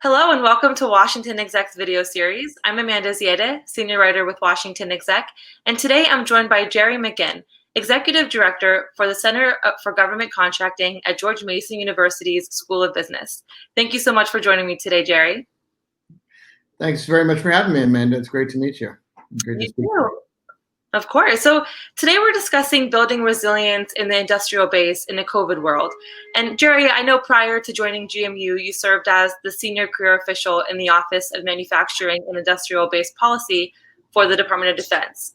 Hello and welcome to Washington Exec's video series. I'm Amanda Ziadeh, senior writer with Washington Exec, and today I'm joined by Jerry McGinn, executive director for the Center for Government Contracting at George Mason University's School of Business. Thank you so much for joining me today, Jerry. Thanks very much for having me, Amanda. It's great to meet you. Great to speak. Of course. So today we're discussing building resilience in the industrial base in a COVID world. And Jerry, I know prior to joining GMU, you served as the senior career official in the Office of Manufacturing and Industrial Base Policy for the Department of Defense.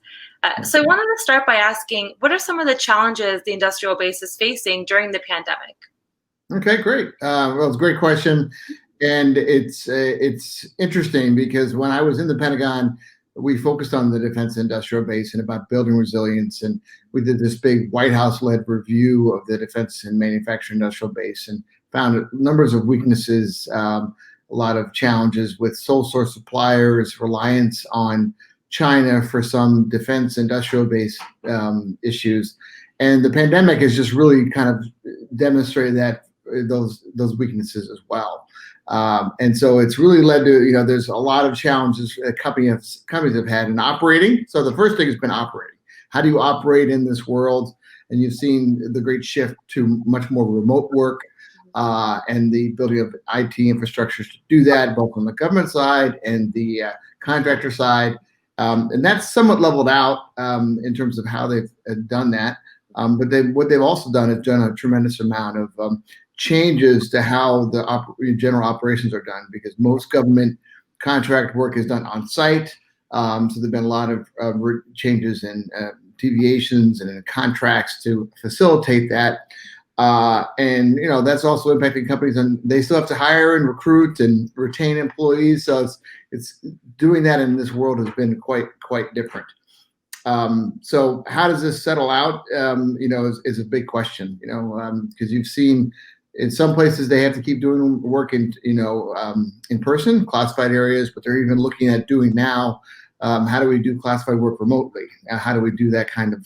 So I wanted to start by asking, what are some of the challenges the industrial base is facing during the pandemic? Okay, great. Well, it's a great question. And it's interesting because when I was in the Pentagon, we focused on the defense industrial base and about building resilience. And we did this big White House-led review of the defense and manufacturing industrial base and found numbers of weaknesses, a lot of challenges with sole source suppliers, reliance on China for some defense industrial base issues. And the pandemic has just really kind of demonstrated that those weaknesses as well. And so it's really led to, there's a lot of challenges companies have had in operating. So the first thing has been operating. How do you operate in this world? And you've seen the great shift to much more remote work and the building of IT infrastructures to do that, both on the government side and the contractor side. And that's somewhat leveled out in terms of how they've done that. But what they've also done is done a tremendous amount of changes to how the general operations are done, because most government contract work is done on site. So there've been a lot of changes in deviations and in contracts to facilitate that. And that's also impacting companies, and they still have to hire and recruit and retain employees. So it's doing that in this world has been quite different. So how does this settle out? Is a big question. Because you've seen in some places they have to keep doing work in person, classified areas, but they're even looking at doing now. How do we do classified work remotely? How do we do that kind of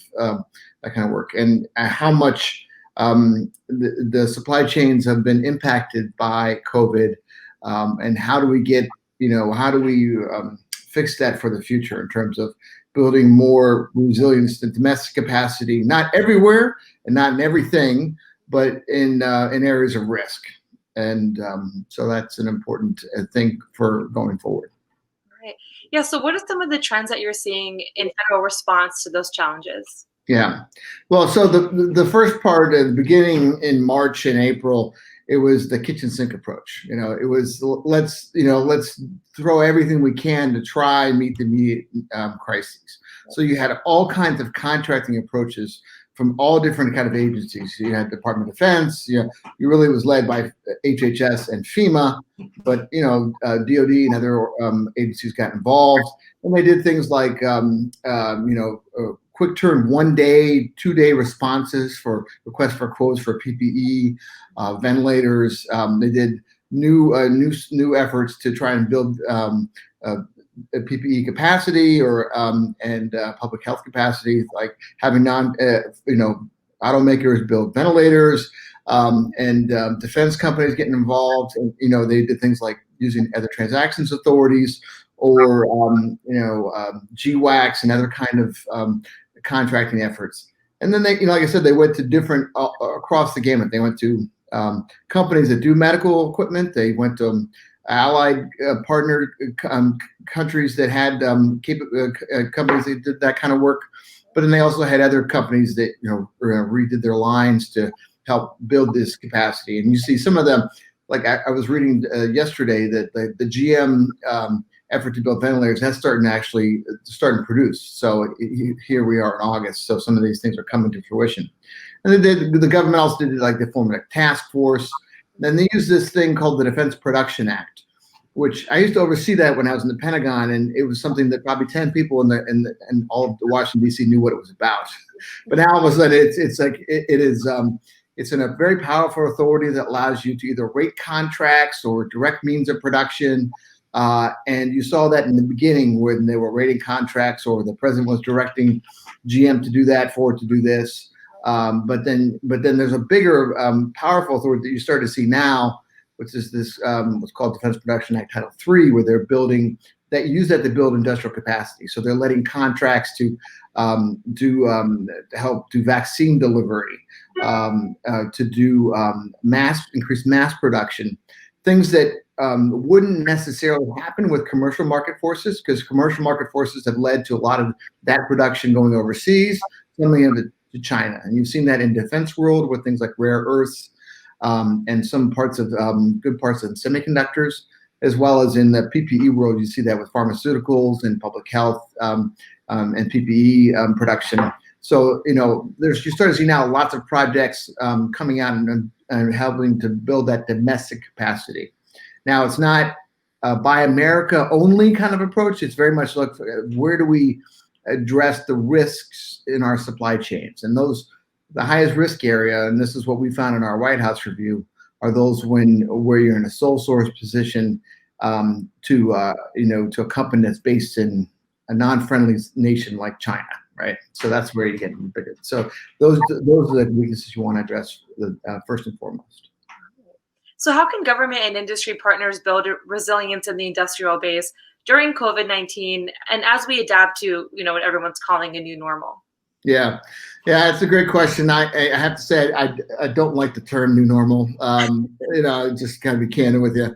work? And how much the supply chains have been impacted by COVID, and how do we get fix that for the future in terms of building more resilience and domestic capacity, not everywhere and not in everything, but in areas of risk. And so that's an important thing for going forward. Right. Yeah. So what are some of the trends that you're seeing in federal response to those challenges? Yeah. Well, so the first part at the beginning in March and April, it was the kitchen sink approach. It was let's throw everything we can to try and meet the immediate crises. So you had all kinds of contracting approaches from all different kind of agencies. You had Department of Defense. You really was led by HHS and FEMA, but DoD and other agencies got involved, and they did things like quick turn 1 day, 2 day responses for requests for quotes for PPE, ventilators. They did new efforts to try and build PPE capacity and public health capacity, like having automakers build ventilators, and defense companies getting involved. And they did things like using other transactions authorities or GWACs and other kind of contracting efforts. And then they, like I said, they went to different across the gamut. They went to companies that do medical equipment. They went to allied partner countries that had companies that did that kind of work. But then they also had other companies that redid their lines to help build this capacity. And you see some of them, like I was reading yesterday that the GM effort to build ventilators, that's starting to produce. So here we are in August. So some of these things are coming to fruition. And then the government also did they formed a task force. Then they used this thing called the Defense Production Act, which I used to oversee that when I was in the Pentagon, and it was something that probably 10 people in all of Washington D.C. knew what it was about. But now all of a sudden it's in a very powerful authority that allows you to either rate contracts or direct means of production. And you saw that in the beginning when they were rating contracts, or the president was directing GM to do that, Ford to do this. But then there's a bigger, powerful authority that you start to see now, which is this what's called Defense Production Act Title III, where they're building that use that to build industrial capacity. So they're letting contracts to help do vaccine delivery, to do increase mass production, things that wouldn't necessarily happen with commercial market forces, because commercial market forces have led to a lot of that production going overseas, suddenly to China. And you've seen that in defense world with things like rare earths and some parts of good parts of semiconductors, as well as in the PPE world. You see that with pharmaceuticals and public health and PPE production. So, you start to see now lots of projects coming out and helping to build that domestic capacity. Now, it's not a Buy America only kind of approach. It's very much look where do we address the risks in our supply chains, and the highest risk area, and this is what we found in our White House review, are those where you're in a sole source position to a company that's based in a non-friendly nation like China, right? So that's where you get bigger. So those are the weaknesses you want to address first and foremost. So how can government and industry partners build resilience in the industrial base during COVID-19 and as we adapt to what everyone's calling a new normal? Yeah, it's a great question. I have to say I don't like the term new normal. Just kind of be candid with you,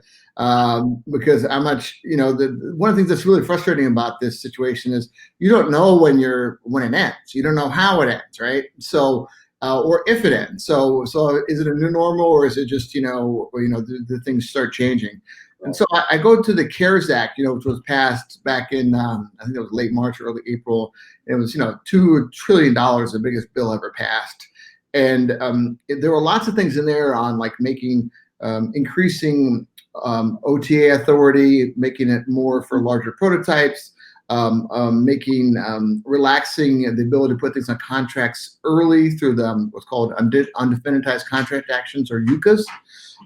because I'm much one of the things that's really frustrating about this situation is you don't know when it ends. You don't know how it ends, right? So or if it ends. So is it a new normal, or is it just the things start changing? And so I go to the CARES Act, which was passed back in, I think it was late March, early April. It was, $2 trillion, the biggest bill ever passed. And there were lots of things in there on like making, increasing OTA authority, making it more for larger prototypes, making, relaxing the ability to put things on contracts early through what's called undefinitized contract actions, or UCAs.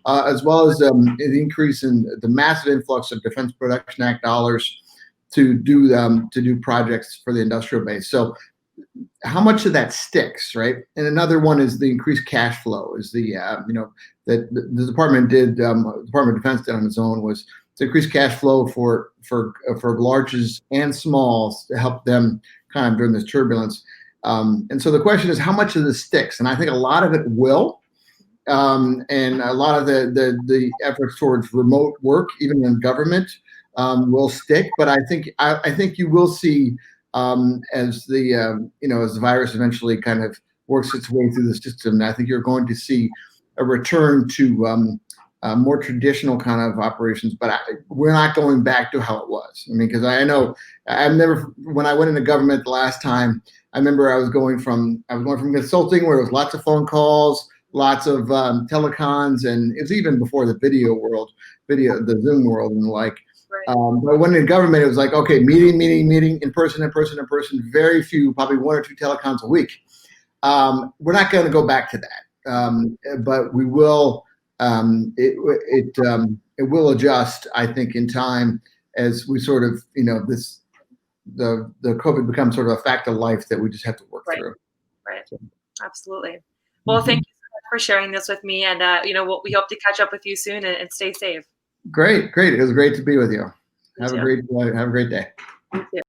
As well as an increase in the massive influx of Defense Production Act dollars to do projects for the industrial base. So how much of that sticks, right? And another one is the increased cash flow. Is the that the Department of Defense did on its own, was to increase cash flow for larges and smalls to help them kind of during this turbulence. And so the question is, how much of this sticks? And I think a lot of it will. And a lot of the efforts towards remote work, even in government, will stick. But I think you will see as the virus eventually kind of works its way through the system. I think you're going to see a return to more traditional kind of operations. But we're not going back to how it was. I mean, because I know when I went into government the last time, I remember I was going from consulting, where it was lots of phone calls, lots of telecons, and it's even before the the Zoom world and the like. Right. But when in government, it was like, okay, meeting, in person, very few, probably one or two telecons a week. We're not going to go back to that, but we will. It will adjust, I think, in time as we sort of, the COVID becomes sort of a fact of life that we just have to work through. Right. So. Absolutely. Well, thank you for sharing this with me, and we hope to catch up with you soon and stay safe. Great. It was great to be with you. Have a great day. You too.